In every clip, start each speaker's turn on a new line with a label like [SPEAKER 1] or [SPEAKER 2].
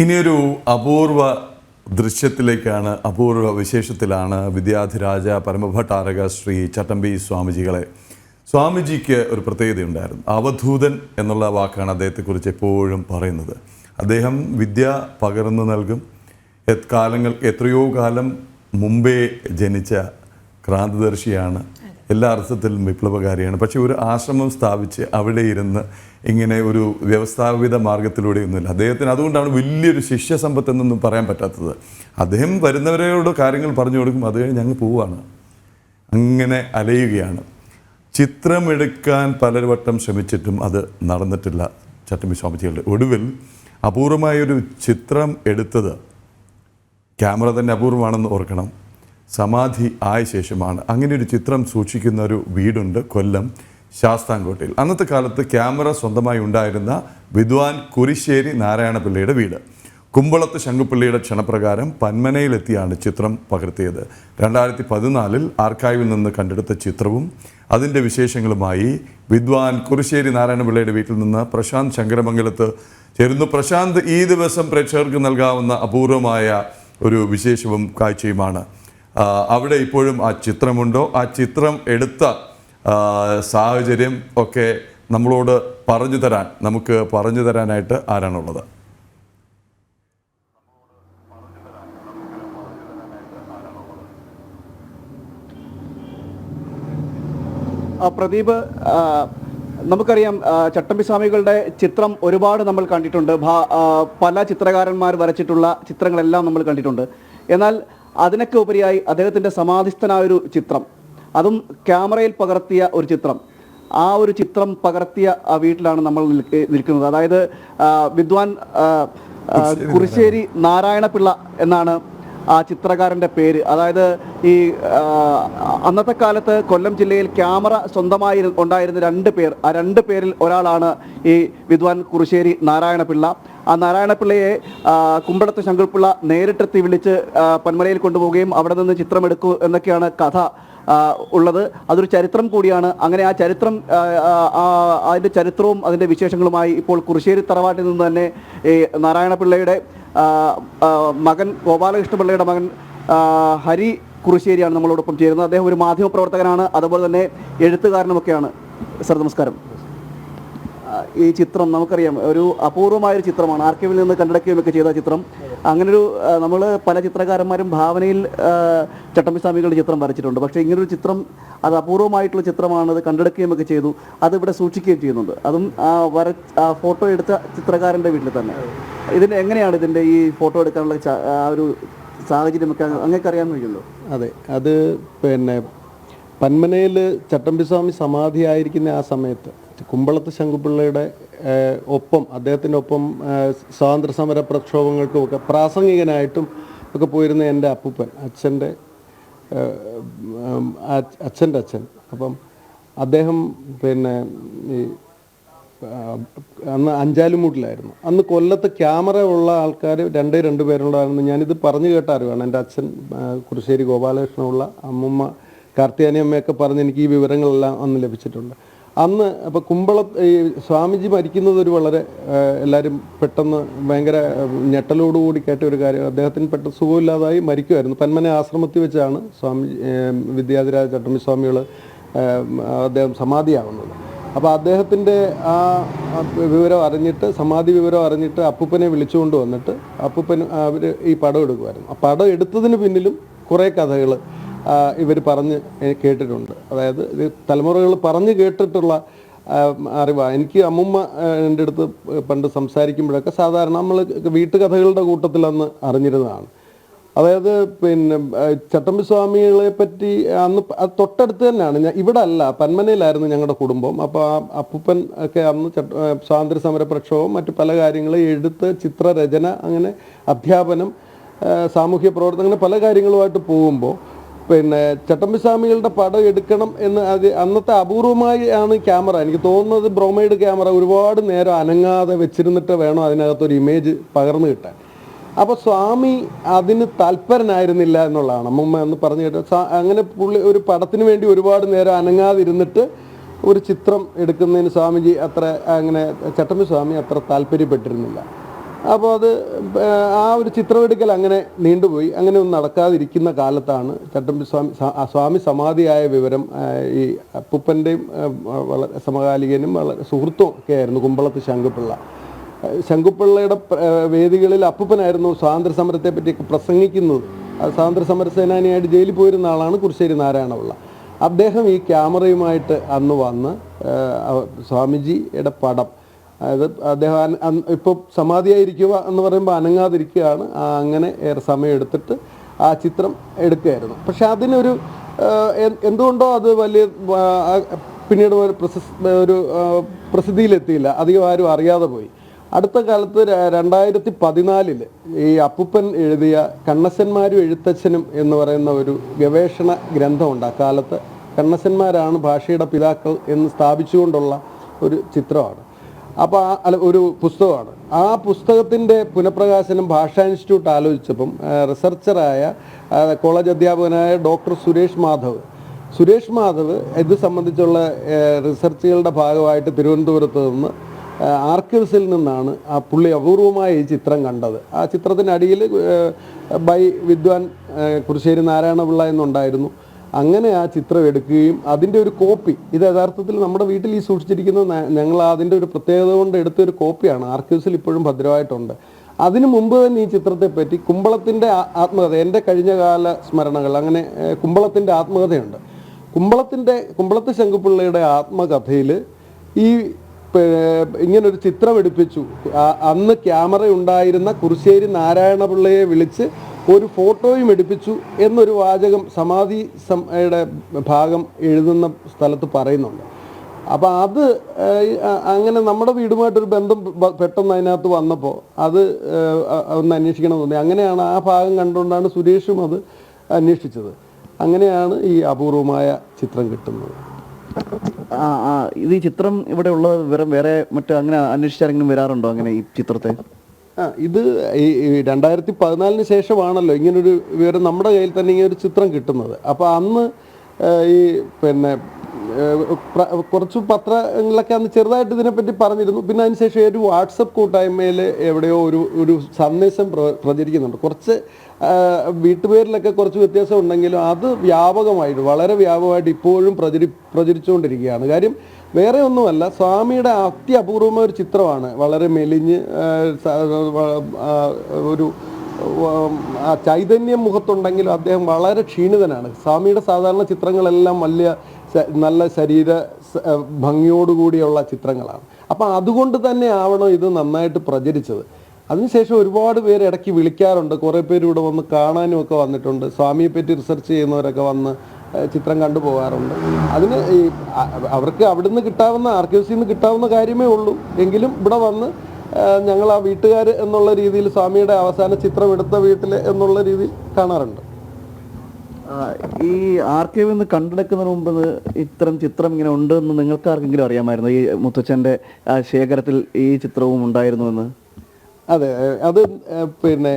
[SPEAKER 1] ഇനിയൊരു അപൂർവ ദൃശ്യത്തിലേക്കാണ്, അപൂർവ വിശേഷത്തിലാണ് വിദ്യാധിരാജ പരമഭട്ടാരക ശ്രീ ചട്ടമ്പി സ്വാമിജിക്ക് ഒരു പ്രത്യേകതയുണ്ടായിരുന്നു. അവധൂതൻ എന്നുള്ള വാക്കാണ് അദ്ദേഹത്തെക്കുറിച്ച് എപ്പോഴും പറയുന്നത്. അദ്ദേഹം വിദ്യ പകർന്നു നൽകും. എത്രയോ കാലം മുമ്പേ ജനിച്ച ക്രാന്തദർശിയാണ്, എല്ലാ അർത്ഥത്തിലും വിപ്ലവകാരിയാണ്. പക്ഷേ ഒരു ആശ്രമം സ്ഥാപിച്ച് അവിടെ ഇരുന്ന് ഇങ്ങനെ ഒരു വ്യവസ്ഥാപിത മാർഗത്തിലൂടെയൊന്നുമില്ല അദ്ദേഹത്തിന്. അതുകൊണ്ടാണ് വലിയൊരു ശിഷ്യസമ്പത്ത് എന്നൊന്നും പറയാൻ പറ്റാത്തത്. അദ്ദേഹം വരുന്നവരോട് കാര്യങ്ങൾ പറഞ്ഞു കൊടുക്കും, അത് കഴിഞ്ഞ് ഞങ്ങൾ പോവുകയാണ്, അങ്ങനെ അലയുകയാണ്. ചിത്രമെടുക്കാൻ പലവട്ടം ശ്രമിച്ചിട്ടും അത് നടന്നിട്ടില്ല ചട്ടമ്പി സ്വാമിജികളുടെ. ഒടുവിൽ അപൂർവമായൊരു ചിത്രം എടുത്തത്, ക്യാമറ തന്നെ അപൂർവമാണെന്ന് ഓർക്കണം, സമാധി ആയ ശേഷമാണ്. അങ്ങനെ ഒരു ചിത്രം സൂക്ഷിക്കുന്ന ഒരു വീടുണ്ട് കൊല്ലം ശാസ്താംകോട്ടയിൽ. അന്നത്തെ കാലത്ത് ക്യാമറ സ്വന്തമായി ഉണ്ടായിരുന്ന വിദ്വാൻ കുരിശ്ശേരി നാരായണപിള്ളയുടെ വീട്. കുമ്പളത്ത് ശങ്കുപിള്ളയുടെ ക്ഷണപ്രകാരം പന്മനയിലെത്തിയാണ് ചിത്രം പകർത്തിയത്. 2014 ആർക്കൈവിൽ നിന്ന് കണ്ടെടുത്ത ചിത്രവും അതിൻ്റെ വിശേഷങ്ങളുമായി വിദ്വാൻ കുരിശ്ശേരി നാരായണപിള്ളയുടെ വീട്ടിൽ നിന്ന് പ്രശാന്ത് ശങ്കരമംഗലത്ത് ചേരുന്നു. പ്രശാന്ത്, ഈ ദിവസം പ്രേക്ഷകർക്ക് നൽകാവുന്ന അപൂർവമായ ഒരു വിശേഷവും കാഴ്ചയുമാണ്. അവിടെ ഇപ്പോഴും ആ ചിത്രമുണ്ടോ? ആ ചിത്രം എടുത്ത സാഹചര്യം ഒക്കെ നമ്മളോട് നമുക്ക് പറഞ്ഞു തരാനായിട്ട് ആരാണുള്ളത്?
[SPEAKER 2] പ്രദീപ്, നമുക്കറിയാം ചട്ടമ്പി സ്വാമികളുടെ ചിത്രം ഒരുപാട് നമ്മൾ കണ്ടിട്ടുണ്ട്. പല ചിത്രകാരന്മാർ വരച്ചിട്ടുള്ള ചിത്രങ്ങളെല്ലാം നമ്മൾ കണ്ടിട്ടുണ്ട്. എന്നാൽ അതിനൊക്കെ ഉപരിയായി അദ്ദേഹത്തിൻ്റെ സമാധിസ്ഥനായൊരു ചിത്രം, അതും ക്യാമറയിൽ പകർത്തിയ ഒരു ചിത്രം, ആ ഒരു ചിത്രം പകർത്തിയ ആ വീട്ടിലാണ് നമ്മൾ നിൽക്കുന്നത്. അതായത് വിദ്വാൻ കുരിശ്ശേരി നാരായണപിള്ള എന്നാണ് ആ ചിത്രകാരൻ്റെ പേര്. അതായത് ഈ അന്നത്തെ കാലത്ത് കൊല്ലം ജില്ലയിൽ ക്യാമറ സ്വന്തമായി ഉണ്ടായിരുന്ന 2 പേർ, ആ 2 പേരിൽ ഒരാളാണ് ഈ വിദ്വാൻ കുരിശ്ശേരി നാരായണപിള്ള. ആ നാരായണപിള്ളയെ കുമ്പളത്ത് ശങ്കുപിള്ള നേരിട്ടെത്തി വിളിച്ച് പന്മലയിൽ കൊണ്ടുപോവുകയും അവിടെ നിന്ന് ചിത്രമെടുക്കൂ എന്നൊക്കെയാണ് കഥ ഉള്ളത്. അതൊരു ചരിത്രം കൂടിയാണ്. അങ്ങനെ ആ ചരിത്രം, അതിൻ്റെ ചരിത്രവും അതിൻ്റെ വിശേഷങ്ങളുമായി ഇപ്പോൾ കുരിശ്ശേരി തറവാട്ടിൽ നിന്ന് തന്നെ ഈ നാരായണപിള്ളയുടെ മകൻ ഗോപാലകൃഷ്ണപിള്ളയുടെ മകൻ ഹരി കുരിശ്ശേരിയാണ് നമ്മളോടൊപ്പം ചേരുന്നത്. അദ്ദേഹം ഒരു മാധ്യമപ്രവർത്തകനാണ്, അതുപോലെ തന്നെ എഴുത്തുകാരനുമൊക്കെയാണ്. സർ, നമസ്കാരം. ഈ ചിത്രം നമുക്കറിയാം ഒരു അപൂർവമായൊരു ചിത്രമാണ്, ആർക്കൈവിൽ നിന്ന് കണ്ടെടുക്കുകയൊക്കെ ചെയ്ത ചിത്രം. അങ്ങനൊരു നമ്മൾ പല ചിത്രകാരന്മാരും ഭാവനയിൽ ചട്ടമ്പി സ്വാമികളുടെ ചിത്രം വരച്ചിട്ടുണ്ട്. പക്ഷേ ഇങ്ങനൊരു ചിത്രം, അത് അപൂർവമായിട്ടുള്ള ചിത്രമാണ്, അത് കണ്ടെടുക്കുകയൊക്കെ ചെയ്തു, അത് ഇവിടെ സൂക്ഷിക്കുകയും ചെയ്യുന്നുണ്ട്. അതും ഫോട്ടോ എടുത്ത ചിത്രകാരൻ്റെ വീട്ടിൽ തന്നെ. ഇതിന് എങ്ങനെയാണ് ഇതിൻ്റെ ഈ ഫോട്ടോ എടുക്കാനുള്ള ഒരു സാഹചര്യമൊക്കെ അങ്ങനെയൊക്കെ അറിയാൻ കഴിയുമല്ലോ?
[SPEAKER 3] അതെ, അത് പിന്നെ പന്മനയിൽ ചട്ടമ്പി സ്വാമി സമാധിയായിരിക്കുന്ന ആ സമയത്ത് കുമ്പളത്ത് ശങ്കുപിള്ളയുടെ ഒപ്പം, അദ്ദേഹത്തിൻ്റെ ഒപ്പം സ്വാതന്ത്ര്യ സമര പ്രക്ഷോഭങ്ങൾക്കും ഒക്കെ പ്രാസംഗികനായിട്ടും ഒക്കെ പോയിരുന്ന എൻ്റെ അപ്പൂപ്പൻ, അച്ഛൻ്റെ അച്ഛൻ. അപ്പം അദ്ദേഹം പിന്നെ ഈ അന്ന് അഞ്ചാലുമൂട്ടിലായിരുന്നു. അന്ന് കൊല്ലത്ത് ക്യാമറ ഉള്ള ആൾക്കാർ 2 പേരുണ്ടായിരുന്നു. ഞാനിത് പറഞ്ഞു കേട്ട അറിവാണ്. എൻ്റെ അച്ഛൻ കുരിശ്ശേരി ഗോപാലകൃഷ്ണനുള്ള, അമ്മുമ്മ കാർത്തിയാനിയമ്മയൊക്കെ പറഞ്ഞ് എനിക്ക് ഈ വിവരങ്ങളെല്ലാം അന്ന് ലഭിച്ചിട്ടുണ്ട്. അന്ന് അപ്പോൾ ഈ സ്വാമിജി മരിക്കുന്നത് ഒരു വളരെ എല്ലാവരും പെട്ടെന്ന് ഭയങ്കര ഞെട്ടലോടുകൂടി കേട്ട ഒരു കാര്യം. അദ്ദേഹത്തിന് പെട്ടെന്ന് സുഖമില്ലാതായി മരിക്കുമായിരുന്നു. പന്മന ആശ്രമത്തിൽ വെച്ചാണ് വിദ്യാധിരാജ ചട്ടമ്പി സ്വാമികൾ അദ്ദേഹം സമാധിയാവുന്നത്. അപ്പോൾ അദ്ദേഹത്തിൻ്റെ ആ സമാധി വിവരം അറിഞ്ഞിട്ട് അപ്പൂപ്പനെ വിളിച്ചുകൊണ്ട് വന്നിട്ട് അപ്പൂപ്പൻ അവർ ഈ പടം എടുക്കുമായിരുന്നു. ആ പടം എടുത്തതിന് പിന്നിലും കുറേ കഥകൾ ഇവർ പറഞ്ഞ് കേട്ടിട്ടുണ്ട്. അതായത് ഇത് തലമുറകൾ പറഞ്ഞ് കേട്ടിട്ടുള്ള അറിവാണ്. എനിക്ക് അമ്മുമ്മ എൻ്റെ അടുത്ത് പണ്ട് സംസാരിക്കുമ്പോഴൊക്കെ സാധാരണ നമ്മൾ വീട്ടുകഥകളുടെ കൂട്ടത്തിൽ അന്ന് അറിഞ്ഞിരുന്നതാണ്. അതായത് പിന്നെ ചട്ടമ്പി സ്വാമികളെ പറ്റി അന്ന് തൊട്ടടുത്ത് തന്നെയാണ്, ഇവിടെ അല്ല, പന്മനയിലായിരുന്നു ഞങ്ങളുടെ കുടുംബം. അപ്പോൾ ആ അപ്പൂപ്പൻ ഒക്കെ അന്ന് സ്വാതന്ത്ര്യ സമര പ്രക്ഷോഭം, മറ്റു പല കാര്യങ്ങൾ, എഴുത്ത്, ചിത്രരചന, അങ്ങനെ അധ്യാപനം, സാമൂഹ്യ പ്രവർത്തനം, അങ്ങനെ പല കാര്യങ്ങളുമായിട്ട് പോകുമ്പോൾ പിന്നെ ചട്ടമ്പി സ്വാമികളുടെ പടം എടുക്കണം എന്ന് അന്നത്തെ അപൂർവമായി ആണ് ക്യാമറ. എനിക്ക് തോന്നുന്നത് ബ്രോമൈഡ് ക്യാമറ ഒരുപാട് നേരം അനങ്ങാതെ വെച്ചിരുന്നിട്ട് വേണം അതിനകത്തൊരു ഇമേജ് പകർന്നു കിട്ടാൻ. അപ്പോൾ സ്വാമി അതിന് താല്പരനായിരുന്നില്ല എന്നുള്ളതാണ് അമ്മമ്മ എന്ന് പറഞ്ഞു കേട്ടത്. അങ്ങനെ പുള്ളി ഒരു പടത്തിന് വേണ്ടി ഒരുപാട് നേരം അനങ്ങാതിരുന്നിട്ട് ഒരു ചിത്രം എടുക്കുന്നതിന് ചട്ടമ്പി സ്വാമി അത്ര താല്പര്യപ്പെട്ടിരുന്നില്ല. അപ്പോൾ അത് ആ ഒരു ചിത്രമെടുക്കൽ അങ്ങനെ നീണ്ടുപോയി. അങ്ങനെ ഒന്നും നടക്കാതിരിക്കുന്ന കാലത്താണ് ചട്ടമ്പി സ്വാമി സമാധിയായ വിവരം ഈ അപ്പൂപ്പൻ്റെയും വളരെ സമകാലികനും വളരെ സുഹൃത്തും ഒക്കെ ആയിരുന്നു കുമ്പളത്ത് ശങ്കുപിള്ളയുടെ വേദികളിൽ അപ്പൂപ്പനായിരുന്നു സ്വാതന്ത്ര്യ സമരത്തെ പറ്റിയൊക്കെ പ്രസംഗിക്കുന്നത്. സ്വാതന്ത്ര്യ സമര സേനാനിയായിട്ട് ജയിലിൽ പോയിരുന്ന ആളാണ് കുറിശ്ശേരി നാരായണപിള്ള. അദ്ദേഹം ഈ ക്യാമറയുമായിട്ട് അന്ന് വന്ന് സ്വാമിജിയുടെ പടം, അതായത് അദ്ദേഹം ഇപ്പോൾ സമാധിയായിരിക്കുക എന്ന് പറയുമ്പോൾ അനങ്ങാതിരിക്കുകയാണ്. അങ്ങനെ ഏറെ സമയം എടുത്തിട്ട് ആ ചിത്രം എടുക്കുകയായിരുന്നു. പക്ഷെ അതിനൊരു എന്തുകൊണ്ടോ അത് വലിയ പിന്നീട് ഒരു പ്രസിദ്ധിയിലെത്തിയില്ല, അധികം ആരും അറിയാതെ പോയി. അടുത്ത കാലത്ത് 2014 ഈ അപ്പൂപ്പൻ എഴുതിയ കണ്ണശന്മാരും എഴുത്തച്ഛനും എന്ന് പറയുന്ന ഒരു ഗവേഷണ ഗ്രന്ഥമുണ്ട്. അക്കാലത്ത് കണ്ണശന്മാരാണ് ഭാഷയുടെ പിതാക്കൾ എന്ന് സ്ഥാപിച്ചുകൊണ്ടുള്ള ഒരു ചിത്രമാണ്, ഒരു പുസ്തകമാണ്. ആ പുസ്തകത്തിൻ്റെ പുനഃപ്രകാശനം ഭാഷാ ഇൻസ്റ്റിറ്റ്യൂട്ട് ആലോചിച്ചപ്പം റിസർച്ചറായ കോളേജ് അധ്യാപകനായ ഡോക്ടർ സുരേഷ് മാധവ് ഇത് സംബന്ധിച്ചുള്ള റിസർച്ചുകളുടെ ഭാഗമായിട്ട് തിരുവനന്തപുരത്ത് നിന്ന് ആർക്കൈവ്സിൽ നിന്നാണ് ആ പുള്ളി അപൂർവമായ ഈ ചിത്രം കണ്ടത്. ആ ചിത്രത്തിനടിയിൽ ബൈ വിദ്വാൻ കുറിശ്ശേരി നാരായണപിള്ള എന്നുണ്ടായിരുന്നു. അങ്ങനെ ആ ചിത്രം എടുക്കുകയും അതിൻ്റെ ഒരു കോപ്പി, ഇത് യഥാർത്ഥത്തിൽ നമ്മുടെ വീട്ടിൽ ഈ സൂക്ഷിച്ചിരിക്കുന്നത് ഞങ്ങൾ അതിൻ്റെ ഒരു പ്രത്യേകത കൊണ്ട് എടുത്തൊരു കോപ്പിയാണ്. ആർക്കൈവ്സിൽ ഇപ്പോഴും ഭദ്രമായിട്ടുണ്ട്. അതിനു മുമ്പ് തന്നെ ഈ ചിത്രത്തെപ്പറ്റി കുമ്പളത്തിൻ്റെ ആത്മകഥ, എൻ്റെ കഴിഞ്ഞകാല സ്മരണകൾ, അങ്ങനെ കുമ്പളത്തിൻ്റെ ആത്മകഥയുണ്ട്. കുമ്പളത്ത് ശങ്കുപിള്ളയുടെ ആത്മകഥയിൽ ഈ ഇങ്ങനൊരു ചിത്രം എടുപ്പിച്ചു. അന്ന് ക്യാമറ ഉണ്ടായിരുന്ന കുറിശ്ശേരി നാരായണപിള്ളയെ വിളിച്ച് ഒരു ഫോട്ടോയും എടുപ്പിച്ചു എന്നൊരു വാചകം സമാധിയുടെ ഭാഗം എഴുതുന്ന സ്ഥലത്ത് പറയുന്നുണ്ട്. അപ്പോൾ അത് അങ്ങനെ നമ്മുടെ വീടുമായിട്ടൊരു ബന്ധം പെട്ടെന്ന് അതിനകത്ത് വന്നപ്പോൾ അത് ഒന്ന് അന്വേഷിക്കണം തോന്നി. അങ്ങനെയാണ് ആ ഭാഗം കണ്ടുകൊണ്ടാണ് സുരേഷും അത് അന്വേഷിച്ചത്. അങ്ങനെയാണ് ഈ അപൂർവമായ ചിത്രം കിട്ടുന്നത്.
[SPEAKER 2] ഇത് ഈ ചിത്രം ഇവിടെ ഉള്ള വിവരം വേറെ മറ്റു അങ്ങനെ അന്വേഷിച്ചാരെങ്കിലും വരാറുണ്ടോ അങ്ങനെ ഈ ചിത്രത്തെ?
[SPEAKER 3] ഇത് ഈ 2014 ശേഷമാണല്ലോ ഇങ്ങനൊരു വിവരം നമ്മുടെ കയ്യിൽ തന്നെ ഇങ്ങനൊരു ചിത്രം കിട്ടുന്നത്. അപ്പോൾ അന്ന് ഈ കുറച്ച് പത്രങ്ങളിലൊക്കെ അന്ന് ചെറുതായിട്ട് ഇതിനെപ്പറ്റി പറഞ്ഞിരുന്നു. പിന്നെ അതിനുശേഷം ഒരു വാട്സപ്പ് കൂട്ടായ്മയിൽ എവിടെയോ ഒരു സന്ദേശം പ്രചരിക്കുന്നുണ്ട്. കുറച്ച് വീട്ടുപേരിലൊക്കെ കുറച്ച് വ്യത്യാസം ഉണ്ടെങ്കിലും അത് വ്യാപകമായിട്ട്, വളരെ വ്യാപകമായിട്ട് ഇപ്പോഴും പ്രചരിച്ചുകൊണ്ടിരിക്കുകയാണ്. കാര്യം വേറെ ഒന്നുമല്ല, സ്വാമിയുടെ അത്യപൂർവമായ ഒരു ചിത്രമാണ്. വളരെ മെലിഞ്ഞ് ഒരു ചൈതന്യം മുഖത്തുണ്ടെങ്കിലും അദ്ദേഹം വളരെ ക്ഷീണിതനാണ്. സ്വാമിയുടെ സാധാരണ ചിത്രങ്ങളെല്ലാം നല്ല ശരീര ഭംഗിയോടുകൂടിയുള്ള ചിത്രങ്ങളാണ്. അപ്പം അതുകൊണ്ട് തന്നെ ആവണം ഇത് നന്നായിട്ട് പ്രചരിച്ചത്. അതിനുശേഷം ഒരുപാട് പേര് ഇടയ്ക്ക് വിളിക്കാറുണ്ട്. കുറേ പേര് ഇവിടെ വന്ന് കാണാനും ഒക്കെ വന്നിട്ടുണ്ട്. സ്വാമിയെ പറ്റി റിസർച്ച് ചെയ്യുന്നവരൊക്കെ വന്ന് ചിത്രം കണ്ടുപോകാറുണ്ട്. അതിന് ഈ അവർക്ക് അവിടുന്ന് കിട്ടാവുന്ന ആർക്കൈവ്സിൽ നിന്ന് കിട്ടാവുന്ന കാര്യമേ ഉള്ളൂ. എങ്കിലും ഇവിടെ വന്ന് ഞങ്ങൾ ആ വീട്ടുകാർ എന്നുള്ള രീതിയിൽ സ്വാമിയുടെ അവസാന ചിത്രം എടുത്ത വീട്ടിൽ എന്നുള്ള രീതിയിൽ കാണാറുണ്ട്.
[SPEAKER 2] ഈ ആർക്കൈവിൽ നിന്ന് കണ്ടെടുക്കുന്നതിന് മുമ്പ് ഇത്തരം ചിത്രം ഇങ്ങനെ ഉണ്ടെന്ന് നിങ്ങൾക്ക് ആർക്കെങ്കിലും അറിയാമായിരുന്നു? ഈ മുത്തച്ഛൻ്റെ ശേഖരത്തിൽ ഈ ചിത്രവും ഉണ്ടായിരുന്നുവെന്ന്?
[SPEAKER 3] അതെ, അത് പിന്നെ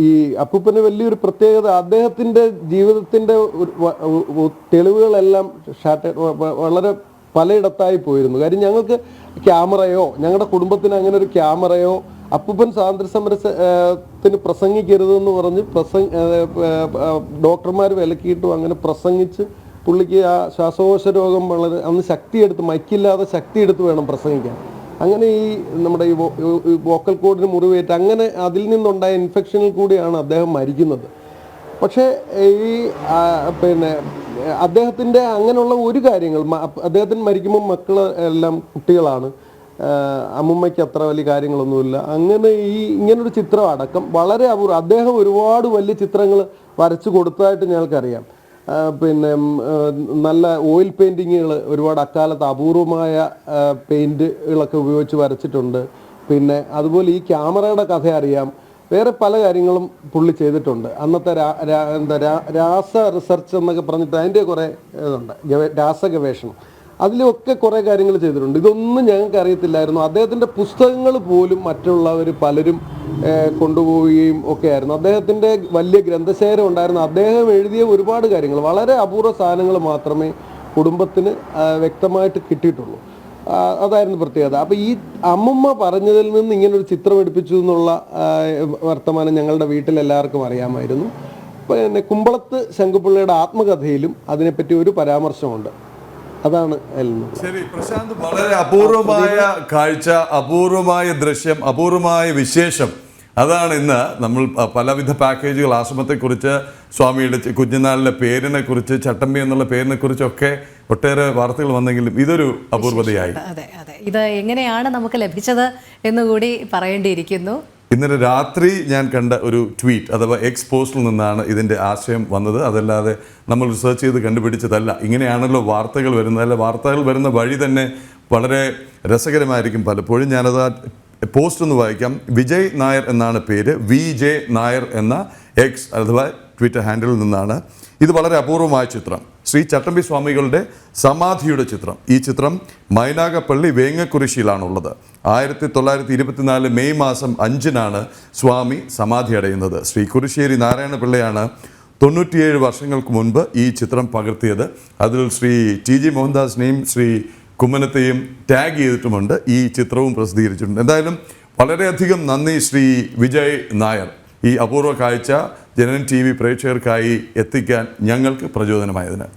[SPEAKER 3] ഈ അപ്പൂപ്പന് വലിയൊരു പ്രത്യേകത, അദ്ദേഹത്തിൻ്റെ ജീവിതത്തിൻ്റെ തെളിവുകളെല്ലാം വളരെ പലയിടത്തായി പോയിരുന്നു. കാര്യം ഞങ്ങൾക്ക് ക്യാമറയോ, ഞങ്ങളുടെ കുടുംബത്തിന് അങ്ങനെ ഒരു ക്യാമറയോ, അപ്പൂപ്പൻ സ്വാതന്ത്ര്യ സമരത്തിന് പ്രസംഗിക്കരുതെന്ന് പറഞ്ഞ് ഡോക്ടർമാർ വിലക്കിയിട്ടും അങ്ങനെ പ്രസംഗിച്ച് പുള്ളിക്ക് ആ ശ്വാസകോശ രോഗം വളരെ അന്ന് ശക്തിയെടുത്ത്, മൈക്കില്ലാതെ ശക്തിയെടുത്ത് വേണം പ്രസംഗിക്കാൻ. അങ്ങനെ ഈ നമ്മുടെ ഈ വോക്കൽ കോഡിന് മുറിവേറ്റ് അങ്ങനെ അതിൽ നിന്നുണ്ടായ ഇൻഫെക്ഷനിൽ കൂടിയാണ് അദ്ദേഹം മരിക്കുന്നത്. പക്ഷേ ഈ പിന്നെ അദ്ദേഹത്തിൻ്റെ അങ്ങനെയുള്ള ഒരു കാര്യങ്ങൾ, അദ്ദേഹത്തിന് മരിക്കുമ്പോൾ മക്കൾ എല്ലാം കുട്ടികളാണ്, അമ്മുമ്മയ്ക്ക് അത്ര വലിയ കാര്യങ്ങളൊന്നുമില്ല. അങ്ങനെ ഇങ്ങനൊരു ചിത്രം അടക്കം വളരെ അപൂർവം. അദ്ദേഹം ഒരുപാട് വലിയ ചിത്രങ്ങൾ വരച്ചു കൊടുത്തതായിട്ട് ഞങ്ങൾക്കറിയാം. പിന്നെ നല്ല ഓയിൽ പെയിൻറ്റിങ്ങുകൾ ഒരുപാട് അക്കാലത്ത് അപൂർവമായ പെയിൻറ്റുകളൊക്കെ ഉപയോഗിച്ച് വരച്ചിട്ടുണ്ട്. പിന്നെ അതുപോലെ ഈ ക്യാമറയുടെ കഥ അറിയാം. വേറെ പല കാര്യങ്ങളും പുള്ളി ചെയ്തിട്ടുണ്ട്. അന്നത്തെ രാസ റിസർച്ച് എന്നൊക്കെ പറഞ്ഞിട്ട് അതിൻ്റെ കുറേ ഇതുണ്ട്, രാസഗവേഷണം, അതിലൊക്കെ കുറേ കാര്യങ്ങൾ ചെയ്തിട്ടുണ്ട്. ഇതൊന്നും ഞങ്ങൾക്ക് അറിയത്തില്ലായിരുന്നു. അദ്ദേഹത്തിൻ്റെ പുസ്തകങ്ങൾ പോലും മറ്റുള്ളവർ പലരും കൊണ്ടുപോവുകയും ഒക്കെ ആയിരുന്നു. അദ്ദേഹത്തിൻ്റെ വലിയ ഗ്രന്ഥശേഖരം ഉണ്ടായിരുന്നു. അദ്ദേഹം എഴുതിയ ഒരുപാട് കാര്യങ്ങൾ, വളരെ അപൂർവ സാധനങ്ങൾ മാത്രമേ കുടുംബത്തിന് വ്യക്തമായിട്ട് കിട്ടിയിട്ടുള്ളൂ. അതായിരുന്നു പ്രത്യേകത. അപ്പോൾ ഈ അമ്മമ്മ പറഞ്ഞതിൽ നിന്ന് ഇങ്ങനൊരു ചിത്രം എടുപ്പിച്ചു എന്നുള്ള വർത്തമാനം ഞങ്ങളുടെ വീട്ടിലെല്ലാവർക്കും അറിയാമായിരുന്നു. പിന്നെ കുമ്പളത്ത് ശങ്കുപിള്ളയുടെ ആത്മകഥയിലും അതിനെപ്പറ്റി ഒരു പരാമർശമുണ്ട്. അതാണ്
[SPEAKER 1] ശരി പ്രശാന്ത്, വളരെ അപൂർവമായ കാഴ്ച, അപൂർവമായ ദൃശ്യം, അപൂർവമായ വിശേഷം. അതാണ് ഇന്ന് നമ്മൾ പലവിധ പാക്കേജുകൾ, ആശ്രമത്തെക്കുറിച്ച്, സ്വാമിയുടെ കുഞ്ഞുനാളിലെ പേരിനെ കുറിച്ച്, ചട്ടമ്പി എന്നുള്ള പേരിനെ കുറിച്ചൊക്കെ ഒട്ടേറെ വാർത്തകൾ വന്നെങ്കിലും ഇതൊരു അപൂർവതയായി.
[SPEAKER 4] അതെ അതെ, ഇത് എങ്ങനെയാണ് നമുക്ക് ലഭിച്ചത് എന്നുകൂടി പറയേണ്ടിയിരിക്കുന്നു.
[SPEAKER 1] ഇന്നലെ രാത്രി ഞാൻ കണ്ട ഒരു ട്വീറ്റ് അഥവാ എക്സ് പോസ്റ്റിൽ നിന്നാണ് ഇതിൻ്റെ ആശയം വന്നത്. അതല്ലാതെ നമ്മൾ റിസർച്ച് ചെയ്ത് കണ്ടുപിടിച്ചതല്ല. ഇങ്ങനെയാണല്ലോ വാർത്തകൾ വരുന്നത്. അല്ല, വാർത്തകൾ വരുന്ന വഴി തന്നെ വളരെ രസകരമായിരിക്കും പലപ്പോഴും. ഞാനത് പോസ്റ്റ് ഒന്ന് വായിക്കാം. വിജയ് നായർ എന്നാണ് പേര്. VJ നായർ എന്ന എക്സ് അഥവാ ട്വിറ്റർ ഹാൻഡിലിൽ നിന്നാണ്. ഇത് വളരെ അപൂർവമായ ചിത്രം, ശ്രീ ചട്ടമ്പി സ്വാമികളുടെ സമാധിയുടെ ചിത്രം. ഈ ചിത്രം മൈനാഗപ്പള്ളി വേങ്ങക്കുരിശിയിലാണുള്ളത്. 1924 മെയ് മാസം 5-നാണ് സ്വാമി സമാധി അടയുന്നത്. ശ്രീ കുരിശ്ശേരി നാരായണപിള്ളയാണ് 97 വർഷങ്ങൾക്ക് മുൻപ് ഈ ചിത്രം പകർത്തിയത്. അതിൽ ശ്രീ TG മോഹൻദാസിനെയും ശ്രീ കുമ്മനത്തെയും ടാഗ് ചെയ്തിട്ടുമുണ്ട്. ഈ ചിത്രവും പ്രസിദ്ധീകരിച്ചിട്ടുണ്ട്. എന്തായാലും വളരെയധികം നന്ദി ശ്രീ വിജയ് നായർ. ഈ അപൂർവ കാഴ്ച ജനനം TV പ്രേക്ഷകർക്കായി എത്തിക്കാൻ ഞങ്ങൾക്ക് പ്രചോദനമായതിന്.